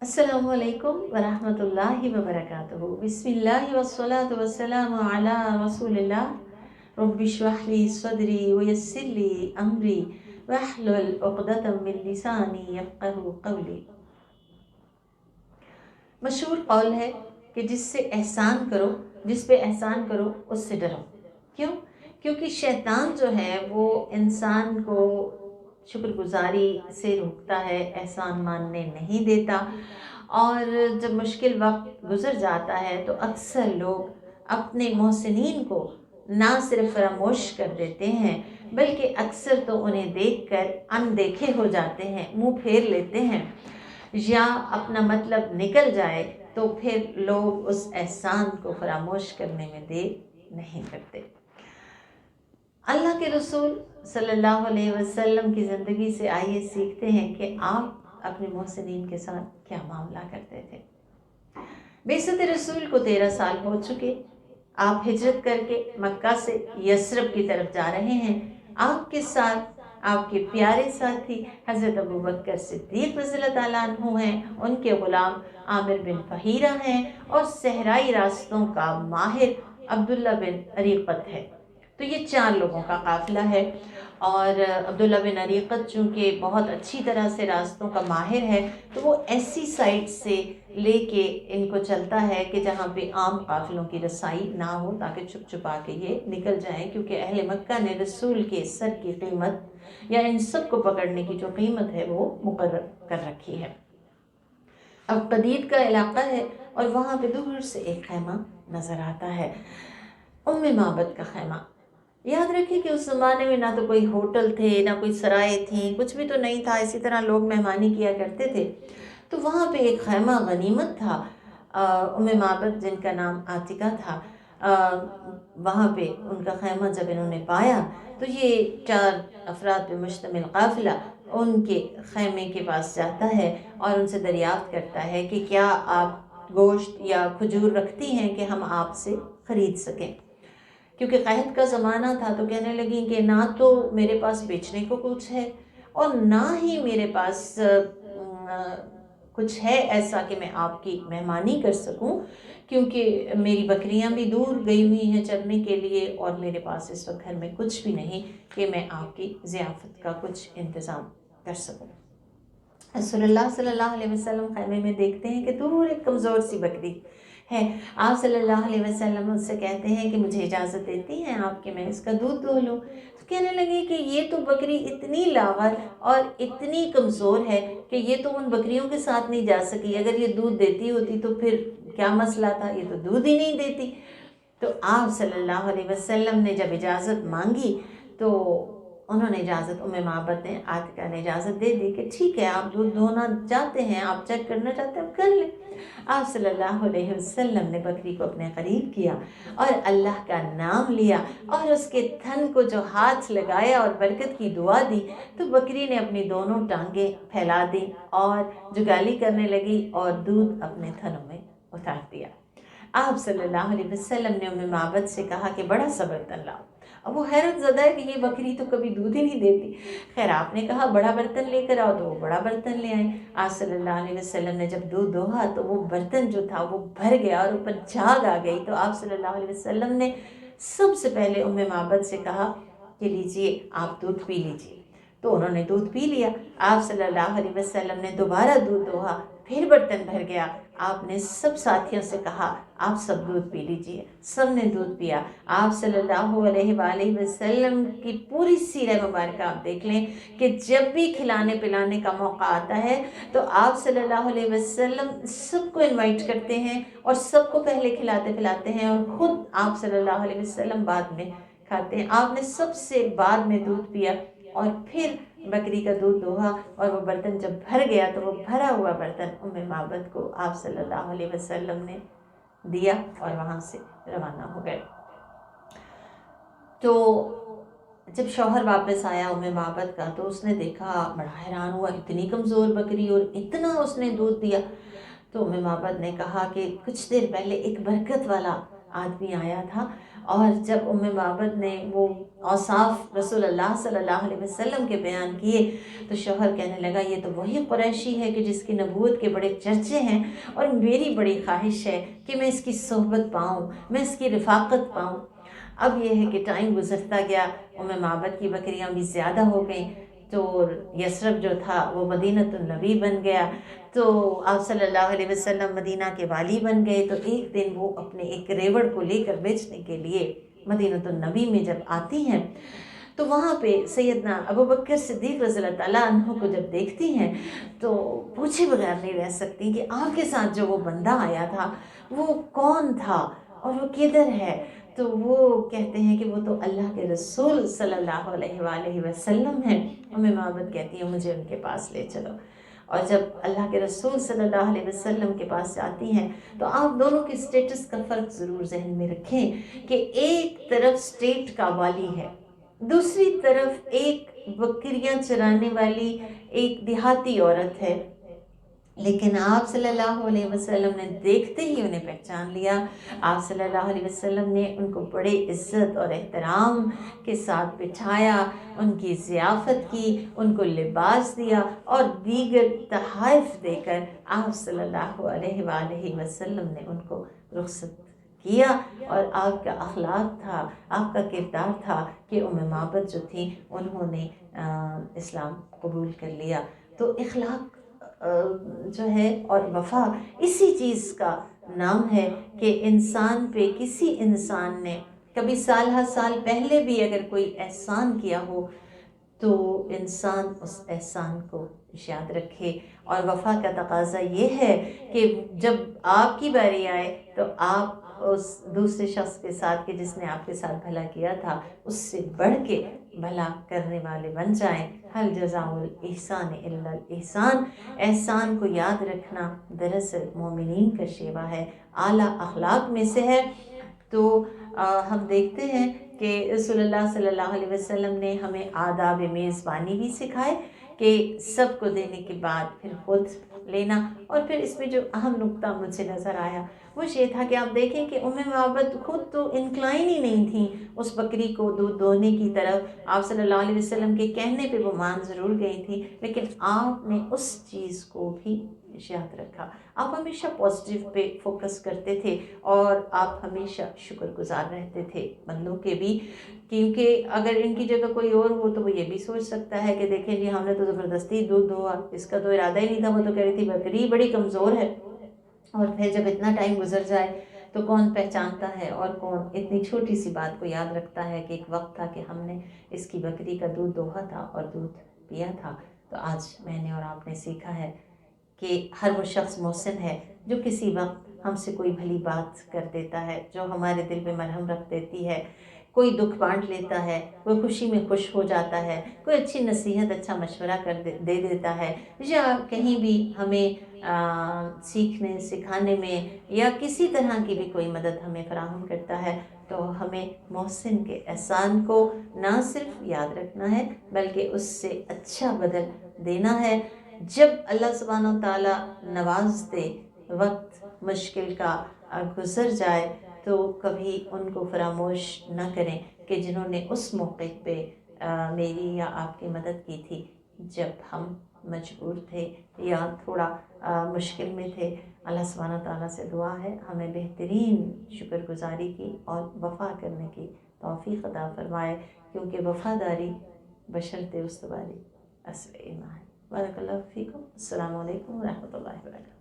अस्सलामु अलैकुम वरहमतुल्लाहि वबरकातुहू। बिस्मिल्लाहि वस्सलातु वस्सलामु अला रसूलिल्लाह। रब्बि इश्रह ली सदरी वयस्सिर ली अमरी वहलुल उक़दतम मिन लिसानी यफ़क़हू क़ौली। मशहूर कौल है कि जिस पे एहसान करो उससे डरो। क्यों? क्योंकि शैतान जो है वो इंसान को शुक्रगुजारी से रोकता है, एहसान मानने नहीं देता। और जब मुश्किल वक्त गुजर जाता है तो अक्सर लोग अपने मोहसिनीन को ना सिर्फ फरामोश कर देते हैं बल्कि अक्सर तो उन्हें देखकर अनदेखे हो जाते हैं, मुंह फेर लेते हैं, या अपना मतलब निकल जाए तो फिर लोग उस एहसान को फरामोश करने में देर नहीं करते। अल्लाह के रसूल सल्लल्लाहु अलैहि वसल्लम की ज़िंदगी से आइए सीखते हैं कि आप अपने मोहसिनीन के साथ क्या मामला करते थे। बेइज्जत रसूल को 13 साल हो चुके। आप हिजरत करके मक्का से यसरब की तरफ जा रहे हैं। आपके साथ आपके प्यारे साथी हज़रत अबू बकर सिद्दीक़ रज़ियल्लाहु ताला अन्हु हैं, उनके ग़ुलाम आमिर बिन फ़हीरा हैं और सहराई रास्तों का माहिर अब्दुल्ला बिन अरीक़त है। तो ये 4 लोगों का काफ़िला है। और अब्दुल्ला बिन अरीक़त चूँकि बहुत अच्छी तरह से रास्तों का माहिर है तो वो ऐसी साइड से लेके इनको चलता है कि जहाँ पे आम काफ़िलों की रसाई ना हो, ताकि छुप छुपा के ये निकल जाएं, क्योंकि अहले मक्का ने रसूल के सर की कीमत या इन सब को पकड़ने की जो कीमत है वो मुकर्रर कर रखी है। अब कदीद का इलाका है और वहाँ पे दूर से एक खैमा नज़र आता है, उम्मे माबद का खैमा। याद रखिए कि उस ज़माने में ना तो कोई होटल थे, ना कोई सराय थी, कुछ भी तो नहीं था। इसी तरह लोग मेहमानी किया करते थे। तो वहाँ पे एक खैमा गनीमत था। उम्मे माबद जिनका नाम आतिका था, वहाँ पे उनका खैमा जब इन्होंने पाया तो ये 4 अफराद पे मुश्तमिल काफ़िला उनके खैमे के पास जाता है और उनसे दरियाफ्त करता है कि क्या आप गोश्त या खजूर रखती हैं कि हम आपसे ख़रीद सकें। क्योंकि क़हत का ज़माना था तो कहने लगी कि ना तो मेरे पास बेचने को कुछ है और ना ही मेरे पास कुछ है ऐसा कि मैं आपकी मेहमानी कर सकूं, क्योंकि मेरी बकरियां भी दूर गई हुई हैं चरने के लिए और मेरे पास इस वक्त घर में कुछ भी नहीं कि मैं आपकी ज़ियाफ़त का कुछ इंतज़ाम कर सकूं। रसूलुल्लाह सल्लल्लाहु अलैहि वसल्लम खैमे में देखते हैं कि दूर एक कमज़ोर सी बकरी है। आप सल्लल्लाहु अलैहि वसल्लम उससे कहते हैं कि मुझे इजाज़त देती हैं आप कि मैं इसका दूध दो लूँ। तो कहने लगे कि ये तो बकरी इतनी लाग़र और इतनी कमज़ोर है कि ये तो उन बकरियों के साथ नहीं जा सकी। अगर ये दूध देती होती तो फिर क्या मसला था, ये तो दूध ही नहीं देती। तो आप सल्लल्लाहु अलैहि वसल्लम ने जब इजाज़त मांगी तो उन्होंने इजाज़त, उम्मे माबद ने, आतिका ने इजाज़त दे दी कि ठीक है, आप दूध दोना चाहते हैं, आप चेक करना चाहते हैं, आप कर लें। आप सल्लल्लाहु अलैहि वसल्लम ने बकरी को अपने करीब किया और अल्लाह का नाम लिया और उसके थन को जो हाथ लगाया और बरकत की दुआ दी तो बकरी ने अपनी दोनों टांगें फैला दी और जुगाली करने लगी और दूध अपने थनों में उतार दिया। आप सल्लल्लाहु अलैहि वसल्लम ने उम्मे माबद से कहा कि बड़ा सा बर्तन लाओ। अब वो हैरत ज़दा है कि ये बकरी तो कभी दूध ही नहीं देती। खैर आपने कहा बड़ा बर्तन लेकर आओ, तो वो बड़ा बर्तन ले आए। आप सल्लल्लाहु अलैहि वसल्लम ने जब दूध दोहा तो वो बर्तन जो था वो भर गया और ऊपर झाग आ गई। तो आप सल्लल्लाहु अलैहि वसल्लम ने सबसे पहले उम्मे माबद से कहा कि लीजिए आप दूध पी लीजिए। तो उन्होंने दूध पी लिया। आप सल्लल्लाहु अलैहि वसल्लम ने दोबारा दूध दोहा, फिर बर्तन भर गया। आपने सब साथियों से कहा आप सब दूध पी लीजिए। सब ने दूध पिया। आप सल्लल्लाहु अलैहि वसल्लम की पूरी सीरत मुबारक आप देख लें कि जब भी खिलाने पिलाने का मौका आता है तो आप सल्लल्लाहु अलैहि वसल्लम सबको इनवाइट करते हैं और सबको पहले खिलाते पिलाते हैं और ख़ुद आप सल्लल्लाहु अलैहि वसल्लम बाद में खाते हैं। आपने सबसे बाद में दूध पिया और फिर बकरी का दूध दोहा और वो बर्तन जब भर गया तो वो भरा हुआ बर्तन उम्मे माबद को आप सल्लल्लाहु अलैहि वसल्लम ने दिया और वहाँ से रवाना हो गए। तो जब शौहर वापस आया उम्मे माबद का तो उसने देखा, बड़ा हैरान हुआ, इतनी कमज़ोर बकरी और इतना उसने दूध दिया। तो उम्मे माबद ने कहा कि कुछ देर पहले एक बरकत वाला آدمی آیا تھا، اور جب معبد نے وہ اوصاف رسول اللہ صلی اللہ علیہ وسلم کے بیان کیے تو شوہر کہنے لگا یہ تو وہی قریشی ہے کہ جس کی نبوت کے بڑے چرچے ہیں، اور میری بڑی خواہش ہے کہ میں اس کی صحبت پاؤں، میں اس کی رفاقت پاؤں۔ اب یہ ہے کہ ٹائم گزرتا گیا، معبد کی بکریاں بھی زیادہ ہو گئیں، تو یثرب جو تھا وہ مدینۃ النبی بن گیا، تو آپ صلی اللہ علیہ وسلم مدینہ کے والی بن گئے۔ تو ایک دن وہ اپنے ایک ریوڑ کو لے کر بیچنے کے لیے مدینۃ النبی میں جب آتی ہیں تو وہاں پہ سیدنا ابوبکر صدیق رضی اللہ تعالیٰ عنہ کو جب دیکھتی ہیں تو پوچھے بغیر نہیں رہ سکتی کہ آپ کے ساتھ جو وہ بندہ آیا تھا وہ کون تھا اور وہ کدھر ہے؟ تو وہ کہتے ہیں کہ وہ تو اللہ کے رسول صلی اللہ علیہ وآلہ وسلم ہیں۔ معبد کہتی ہیں مجھے ان کے پاس لے چلو، اور جب اللہ کے رسول صلی اللہ علیہ وسلم کے پاس جاتی ہیں تو آپ دونوں کے سٹیٹس کا فرق ضرور ذہن میں رکھیں کہ ایک طرف سٹیٹ کا والی ہے، دوسری طرف ایک بکریاں چرانے والی ایک دیہاتی عورت ہے، لیکن آپ صلی اللہ علیہ وسلم نے دیکھتے ہی انہیں پہچان لیا۔ آپ صلی اللہ علیہ وسلم نے ان کو بڑے عزت اور احترام کے ساتھ بٹھایا، ان کی ضیافت کی، ان کو لباس دیا اور دیگر تحائف دے کر آپ صلی اللہ علیہ وآلہ وسلم نے ان کو رخصت کیا۔ اور آپ کا اخلاق تھا، آپ کا کردار تھا کہ معبد جو تھی انہوں نے اسلام قبول کر لیا۔ تو اخلاق جو ہے اور وفا اسی چیز کا نام ہے کہ انسان پہ کسی انسان نے کبھی سال ہر سال پہلے بھی اگر کوئی احسان کیا ہو تو انسان اس احسان کو یاد رکھے، اور وفا کا تقاضا یہ ہے کہ جب آپ کی باری آئے تو آپ اس دوسرے شخص کے ساتھ کہ جس نے آپ کے ساتھ بھلا کیا تھا اس سے بڑھ کے بھلا کرنے والے بن جائیں۔ حل جزاء الاحسان الا الاحسان، احسان کو یاد رکھنا دراصل مومنین کا شیوہ ہے، اعلیٰ اخلاق میں سے ہے۔ تو ہم دیکھتے ہیں کہ رسول اللہ صلی اللہ علیہ وسلم نے ہمیں آداب میزبانی بھی سکھائے کہ سب کو دینے کے بعد پھر خود لینا۔ اور پھر اس میں جو اہم نقطہ مجھے نظر آیا وہ یہ تھا کہ آپ دیکھیں کہ معبد خود تو انکلائن ہی نہیں تھیں اس بکری کو دودھ دوہنے کی طرف، آپ صلی اللہ علیہ وسلم کے کہنے پہ وہ مان ضرور گئی تھی، لیکن آپ نے اس چیز کو بھی یاد رکھا۔ آپ ہمیشہ پازیٹیو پہ فوکس کرتے تھے اور آپ ہمیشہ شکر گزار رہتے تھے بندوں کے بھی، کیونکہ اگر ان کی جگہ کوئی اور ہو تو وہ یہ بھی سوچ سکتا ہے کہ دیکھیں جی ہم نے تو زبردستی دودھ دھوا، اس کا تو ارادہ ہی نہیں تھا، وہ تو کہہ رہی تھی بکری بڑی کمزور ہے۔ اور پھر جب اتنا ٹائم گزر جائے تو کون پہچانتا ہے اور کون اتنی چھوٹی سی بات کو یاد رکھتا ہے کہ ایک وقت تھا کہ ہم نے اس کی بکری کا دودھ دوہا تھا اور دودھ پیا تھا۔ تو آج میں نے اور آپ نے سیکھا ہے کہ ہر وہ شخص محسن ہے جو کسی وقت ہم سے کوئی بھلی بات کر دیتا ہے، جو ہمارے دل میں مرہم رکھ دیتی ہے، کوئی دکھ بانٹ لیتا ہے، کوئی خوشی میں خوش ہو جاتا ہے، کوئی اچھی نصیحت اچھا مشورہ دے دیتا ہے، یا کہیں بھی ہمیں سیکھنے سکھانے میں یا کسی طرح کی بھی کوئی مدد ہمیں فراہم کرتا ہے، تو ہمیں محسن کے احسان کو نہ صرف یاد رکھنا ہے بلکہ اس سے اچھا بدل دینا ہے۔ جب اللہ سبحانہ و تعالیٰ نواز دے، وقت مشکل کا گزر جائے تو کبھی ان کو فراموش نہ کریں کہ جنہوں نے اس موقع پہ میری یا آپ کی مدد کی تھی جب ہم مجبور تھے یا تھوڑا مشکل میں تھے۔ اللہ سبحانہ تعالیٰ سے دعا ہے ہمیں بہترین شکر گزاری کی اور وفا کرنے کی توفیق عطا فرمائے، کیونکہ وفاداری بشرط استواری اصل ایمان ہے۔ بارک اللہ فیکم۔ السلام علیکم ورحمۃ اللہ وبرکاتہ۔